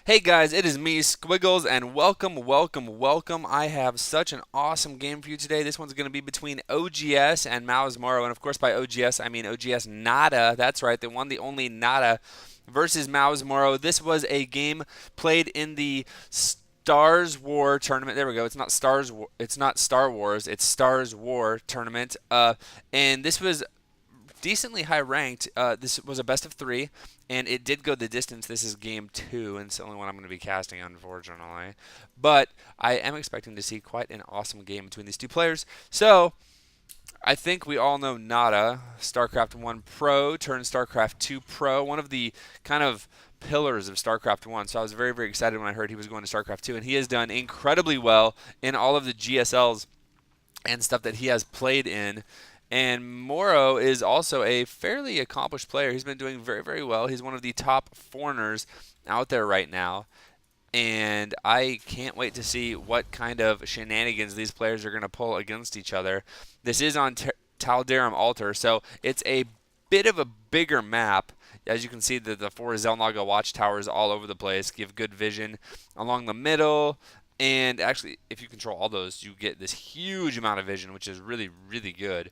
Hey guys, it is me, Squiggles, and welcome. I have such an awesome game for you today. This one's going to be between OGS and mousMorroW, and of course by OGS I mean oGsNada. That's right, the one, the only Nada versus mousMorroW. This was a game played in the Stars War tournament. There we go. It's not Stars. It's not Star Wars. It's Stars War tournament. And this was decently high ranked. This was a best of three, and it did go the distance. This is game two, and it's the only one I'm going to be casting, unfortunately. But I am expecting to see quite an awesome game between these two players. So I think we all know Nada, StarCraft 1 Pro turned StarCraft 2 Pro, one of the kind of pillars of StarCraft 1. So I was very, very excited when I heard he was going to StarCraft 2, and he has done incredibly well in all of the GSLs and stuff that he has played in. And Morrow is also a fairly accomplished player. He's been doing very, very well. He's one of the top foreigners out there right now. And I can't wait to see what kind of shenanigans these players are going to pull against each other. This is on darim Altar, so it's a bit of a bigger map. As you can see, the four Zelnaga watchtowers all over the place give good vision along the middle. And actually, if you control all those, you get this huge amount of vision, which is really, really good.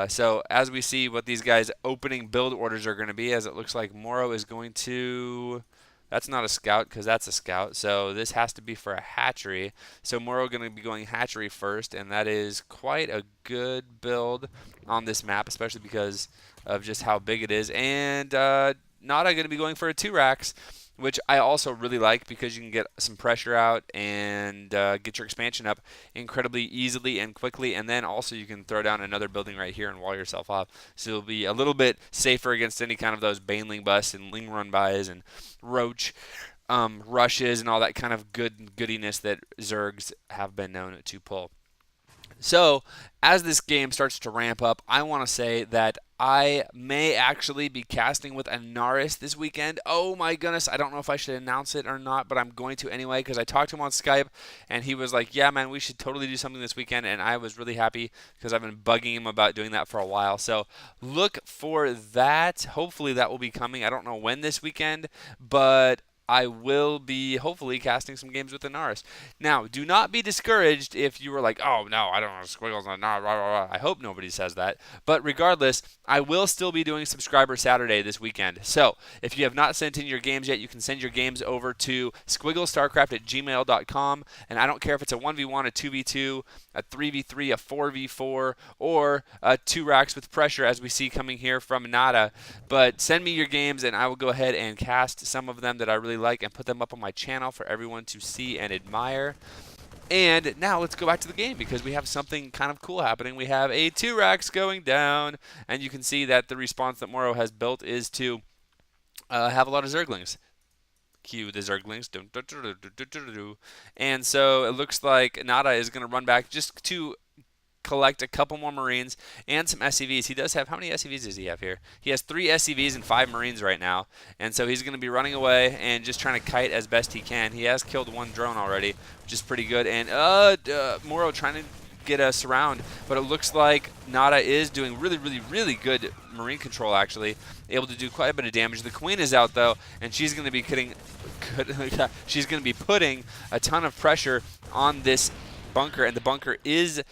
So as we see what these guys' opening build orders are going to be, as it looks like Morrow is going to... That's not a scout because that's a scout. So this has to be for a hatchery. So Morrow going to be going hatchery first, and that is quite a good build on this map, especially because of just how big it is. And Nada going to be going for a 2-racks, which I also really like because you can get some pressure out and get your expansion up incredibly easily and quickly, and then also you can throw down another building right here and wall yourself off, so you'll be a little bit safer against any kind of those Baneling busts and Ling run bys and Roach rushes and all that kind of goodiness that Zergs have been known to pull. So, as this game starts to ramp up, I want to say that I may actually be casting with Anaris this weekend. Oh my goodness, I don't know if I should announce it or not, but I'm going to anyway because I talked to him on Skype and he was like, "Yeah, man, we should totally do something this weekend." And I was really happy because I've been bugging him about doing that for a while. So, look for that. Hopefully, that will be coming. I don't know when this weekend, but I will be hopefully casting some games with Anaris. Now, do not be discouraged if you were like, "Oh no, I don't know Squiggles, nah, rah, rah, rah." I hope nobody says that. But regardless, I will still be doing Subscriber Saturday this weekend. So if you have not sent in your games yet, you can send your games over to SquigglesStarcraft at gmail.com. And I don't care if it's a 1v1, a 2v2, a 3v3, a 4v4, or 2-racks with pressure, as we see coming here from Nada. But send me your games, and I will go ahead and cast some of them that I really like and put them up on my channel for everyone to see and admire. And now let's go back to the game because we have something kind of cool happening. We have a 2-racks going down, and you can see that the response that Morrow has built is to have a lot of Zerglings. Cue the Zerglings. And so it looks like Nada is going to run back just to collect a couple more Marines and some SCVs. He does have, how many SCVs does he have here? He has 3 SCVs and 5 Marines right now. And so he's going to be running away and just trying to kite as best he can. He has killed 1 drone already, which is pretty good. And Morrow trying to get a surround, but it looks like Nada is doing really, really, really good Marine control, actually. Able to do quite a bit of damage. The Queen is out, though, and she's going to be she's going to be putting a ton of pressure on this bunker, and the bunker is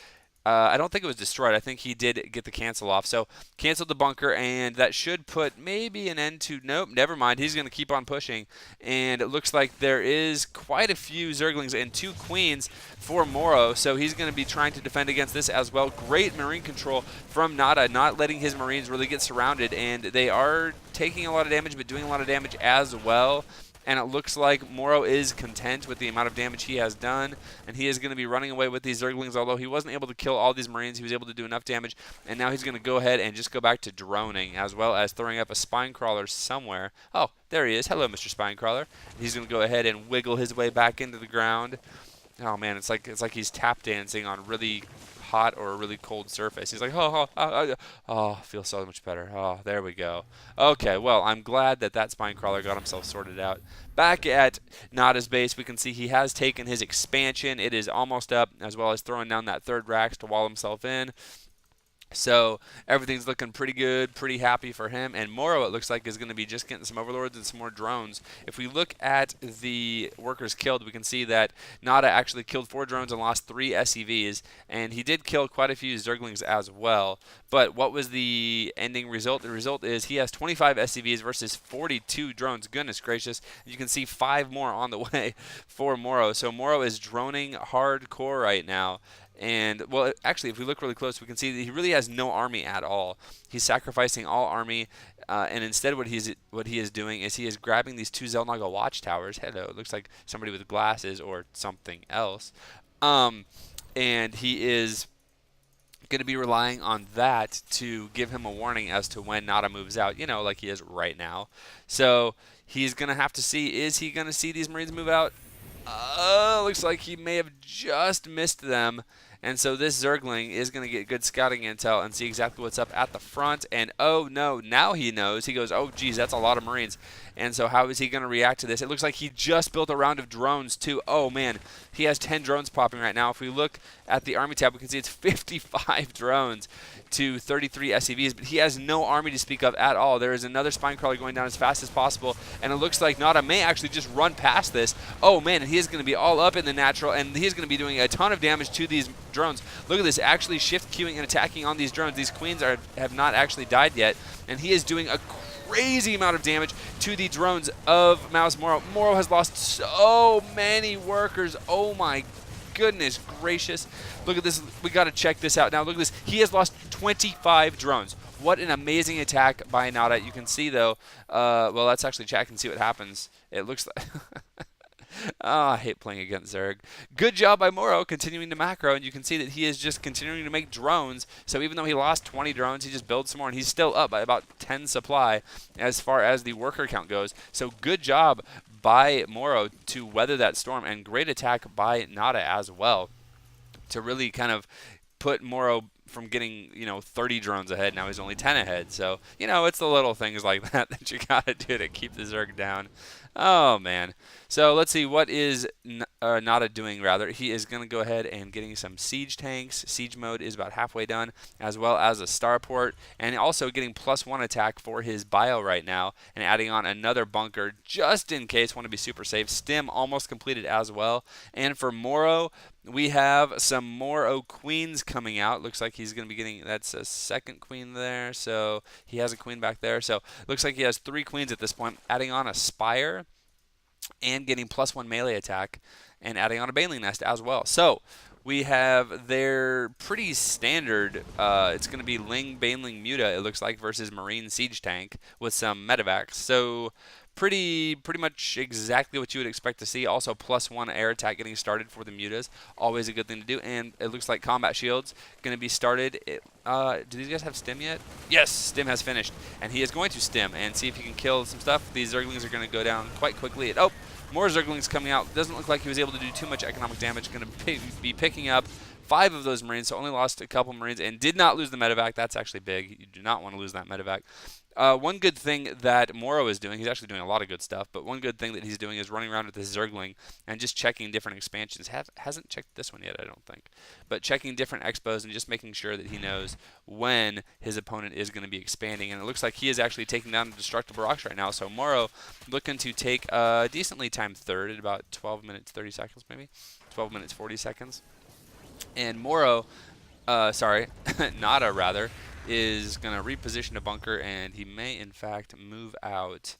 I don't think it was destroyed. I think he did get the cancel off. So canceled the bunker, and that should put maybe an end to... Nope, never mind. He's going to keep on pushing. And it looks like there is quite a few Zerglings and 2 Queens for Morrow. So he's going to be trying to defend against this as well. Great Marine control from Nada, not letting his Marines really get surrounded. And they are taking a lot of damage, but doing a lot of damage as well. And it looks like Morrow is content with the amount of damage he has done, and he is going to be running away with these Zerglings, although he wasn't able to kill all these Marines. He was able to do enough damage, and now he's going to go ahead and just go back to droning, as well as throwing up a Spinecrawler somewhere. Oh, there he is. Hello, Mr. Spinecrawler. He's going to go ahead and wiggle his way back into the ground. Oh, man, it's like he's tap dancing on really hot or a really cold surface. He's like, feels so much better. Oh, there we go. Okay, well, I'm glad that Spinecrawler got himself sorted out. Back at Nada's base, we can see he has taken his expansion. It is almost up, as well as throwing down that 3rd racks to wall himself in. So everything's looking pretty good, pretty happy for him. And mousMorroW, it looks like, is going to be just getting some overlords and some more drones. If we look at the workers killed, we can see that Nada actually killed 4 drones and lost 3 SEVs, and he did kill quite a few Zerglings as well. But what was the ending result? The result is he has 25 SEVs versus 42 drones. Goodness gracious. You can see 5 more on the way for mousMorroW. So mousMorroW is droning hardcore right now. And, well, actually, if we look really close, we can see that he really has no army at all. He's sacrificing all army, and instead what he is doing is he is grabbing these 2 Xel'Naga watchtowers. Hello, it looks like somebody with glasses or something else. And he is going to be relying on that to give him a warning as to when Nada moves out, like he is right now. So he's going to have to see, is he going to see these Marines move out? Looks like he may have just missed them. And so this Zergling is going to get good scouting intel and see exactly what's up at the front. And oh no, now he knows. He goes, oh geez, that's a lot of Marines. And so how is he going to react to this? It looks like he just built a round of drones too. Oh man, he has 10 drones popping right now. If we look at the army tab, we can see it's 55 drones to 33 SCVs, but he has no army to speak of at all. There is another spine crawler going down as fast as possible, and it looks like Nada may actually just run past this. Oh man, and he is going to be all up in the natural, and he's going to be doing a ton of damage to these drones. Look at this, actually shift queuing and attacking on these drones. These queens have not actually died yet, and he is doing a crazy amount of damage to the drones of mousMorroW. mousMorroW has lost so many workers. Oh my goodness gracious. Look at this. We got to check this out. Now look at this. He has lost 25 drones. What an amazing attack by Nada. You can see though, well, let's actually check and see what happens. It looks like oh, I hate playing against Zerg. Good job by mousMorroW continuing to macro, and you can see that he is just continuing to make drones. So even though he lost 20 drones, he just builds some more, and he's still up by about 10 supply as far as the worker count goes. So good job by mousMorroW to weather that storm, and great attack by Nada as well to really kind of put mousMorroW from getting, 30 drones ahead. Now he's only 10 ahead. So, it's the little things like that that you got to do to keep the Zerg down. Oh, man. So let's see. What is Nada doing, rather? He is going to go ahead and getting some siege tanks. Siege mode is about halfway done, as well as a starport, and also getting +1 attack for his bio right now, and adding on another bunker just in case. Want to be super safe. Stim almost completed as well. And for mousMorroW, we have some mousMorroW queens coming out. Looks like he's going to be getting, that's a second queen there. So he has a queen back there. So looks like he has 3 queens at this point, adding on a spire and getting +1 melee attack and adding on a baneling nest as well. So we have their pretty standard, it's going to be Ling, Baneling, Muta, it looks like, versus Marine Siege Tank with some medevacs. So pretty much exactly what you would expect to see. Also +1 air attack getting started for the mutas, always a good thing to do. And it looks like combat shields going to be started. Do these guys have stim yet? Yes, stim has finished, and he is going to stim and see if he can kill some stuff. These Zerglings are going to go down quite quickly. And, oh, more Zerglings coming out. Doesn't look like he was able to do too much economic damage. Going to be picking up 5 of those Marines, so only lost a couple Marines and did not lose the medevac. That's actually big. You do not want to lose that medevac. One good thing that mousMorroW is doing, he's actually doing a lot of good stuff, but one good thing that he's doing is running around with this Zergling and just checking different expansions. Hasn't checked this one yet, I don't think. But checking different expos and just making sure that he knows when his opponent is going to be expanding. And it looks like he is actually taking down the destructible rocks right now. So mousMorroW looking to take a decently timed third at about 12 minutes 30 seconds maybe. 12 minutes 40 seconds. And mousMorroW, Nada rather, is going to reposition a bunker, and he may in fact move out